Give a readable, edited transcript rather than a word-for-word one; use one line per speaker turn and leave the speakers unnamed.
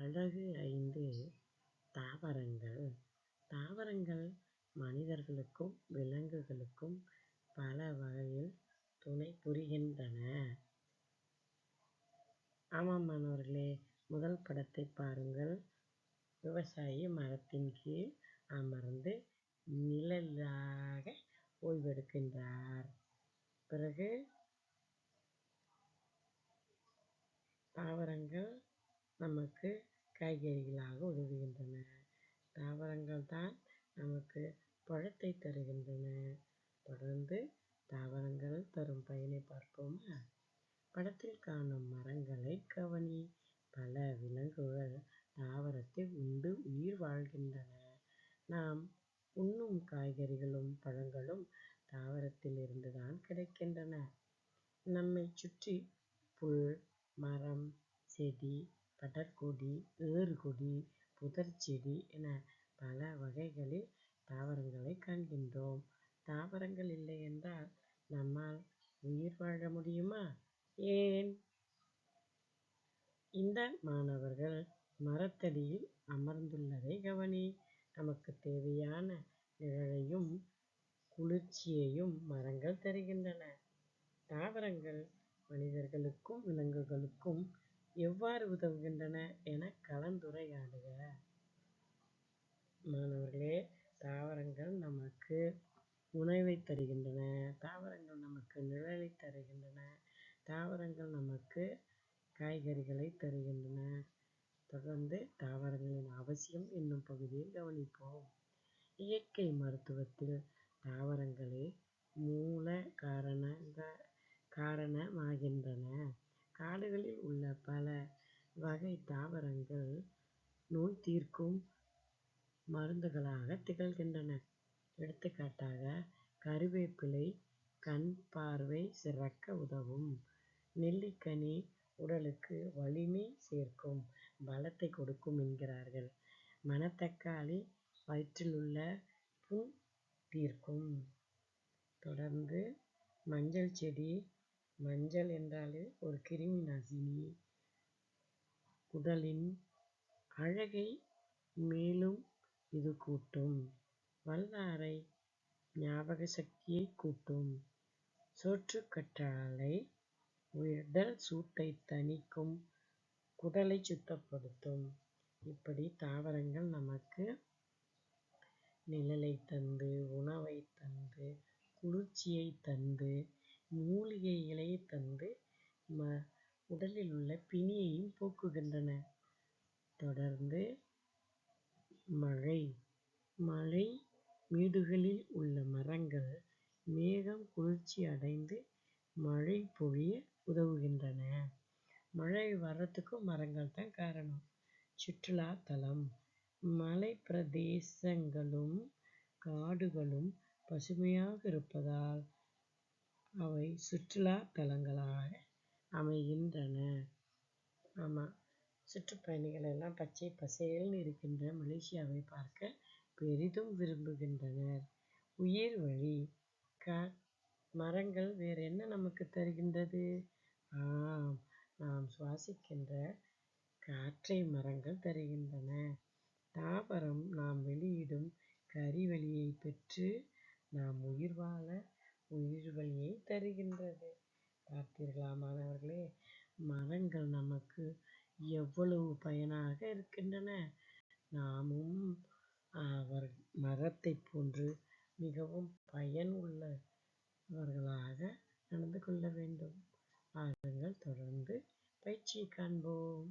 அழகு 5. தாவரங்கள். தாவரங்கள் மனிதர்களுக்கும் விலங்குகளுக்கும் பல வகையில் துணை புரிகின்றன. ஆமாம் மாணவர்களே, முதல் படத்தை பாருங்கள். விவசாயி மரத்தின் கீழ் அமர்ந்து நிழலாக ஓய்வெடுக்கின்றார். பிறகு தாவரங்கள் நமக்கு காய்கறிகளாக உதவுகின்றன. தாவரங்கள் தான் நமக்கு பழத்தை தருகின்றன. தொடர்ந்து தாவரங்கள் தரும் பயனை பார்ப்போமா? படத்தில் காணும் மரங்களை கவனி. பல விலங்குகள் தாவரத்தை உண்டு உயிர் வாழ்கின்றன. நாம் உண்ணும் காய்கறிகளும் பழங்களும் தாவரத்தில் இருந்துதான் கிடைக்கின்றன. நம்மை சுற்றி புல், மரம், செடி, படர்கொடி, ஏறுகொடி, புதர்ச்செடி என பல வகைகளில் தாவரங்களை காண்கின்றோம். தாவரங்கள் இல்லை என்றால் நம்மால் உயிர் வாழ முடியுமா? ஏன்? இந்த மாணவர்கள் மரத்தடியில் அமர்ந்துள்ளதை கவனி. நமக்கு தேவையான நிழலையும் குளிர்ச்சியையும் மரங்கள் தருகின்றன. தாவரங்கள் மனிதர்களுக்கும் விலங்குகளுக்கும் எவ்வாறு உதவுகின்றன என கலந்துரையாடுக. மாணவர்களே, தாவரங்கள் நமக்கு உணவை தருகின்றன. தாவரங்கள் நமக்கு நிழலை தருகின்றன. தாவரங்கள் நமக்கு காய்கறிகளை தருகின்றன. தொடர்ந்து தாவரங்களின் அவசியம் என்னும் பகுதியை கவனிப்போம். இயற்கை மருத்துவத்தில் தாவரங்களே மூல காரணமாகின்றன. காடுகளில் உள்ள பல வகை தாவரங்கள் நோய் தீர்க்கும் மருந்துகளாக திகழ்கின்றன. எடுத்துக்காட்டாக, கறிவேப்பிலை கண் பார்வை சிறக்க உதவும். நெல்லிக்கனி உடலுக்கு வலிமை சேர்க்கும், பலத்தை கொடுக்கும் என்கிறார்கள். மணத்தக்காளி வயிற்றிலுள்ள புண் தீர்க்கும். தொடர்ந்து மஞ்சள் செடி. மஞ்சள் என்றாலே ஒரு கிருமி நாசினி. உடலின் அழகை மேலும் இது கூட்டும். வல்லாரை ஞாபக சக்தியை கூட்டும். சோற்றுக்கற்றாழை உடல் சூட்டை தணிக்கும், குடலை சுத்தப்படுத்தும். இப்படி தாவரங்கள் நமக்கு நிழலை தந்து, உணவை தந்து, குளிர்ச்சியை தந்து, மூலிகைகளை தந்து உடலில் உள்ள பிணியையும் போக்குகின்றன. தொடர்ந்து மழை. மழை மேடுகளில் உள்ள மரங்கள் மேகம் குளிர்ச்சி அடைந்து மழை பொழிய உதவுகின்றன. மழை வர்றதுக்கும் மரங்கள் தான் காரணம். சுற்றுலா தலம். மலை பிரதேசங்களும் காடுகளும் பசுமையாக இருப்பதால் அவை சுற்றுலா தலங்களாக அமைகின்றன. ஆமாம், சுற்றுப்பயணிகள் எல்லாம் பச்சை பசேல்னு இருக்கின்ற மலேசியாவை பார்க்க பெரிதும் விரும்புகின்றனர். உயிர் வழி. மரங்கள் வேறு என்ன நமக்கு தருகின்றது? நாம் சுவாசிக்கின்ற காற்றை மரங்கள் தருகின்றன. தாவரம் நாம் வெளியிடும் கரிவளியை பெற்று நாம் உயிர் வாழ உயிர் வழியை தருகின்றது. பார்த்தீர்களா மாணவர்களே, மரங்கள் நமக்கு எவ்வளவு பயனாக இருக்கின்றன. நாமும் மரத்தை போன்று மிகவும் பயன் உள்ளவர்களாக நடந்து கொள்ள வேண்டும். வாருங்கள், தொடர்ந்து பயிற்சியை காண்போம்.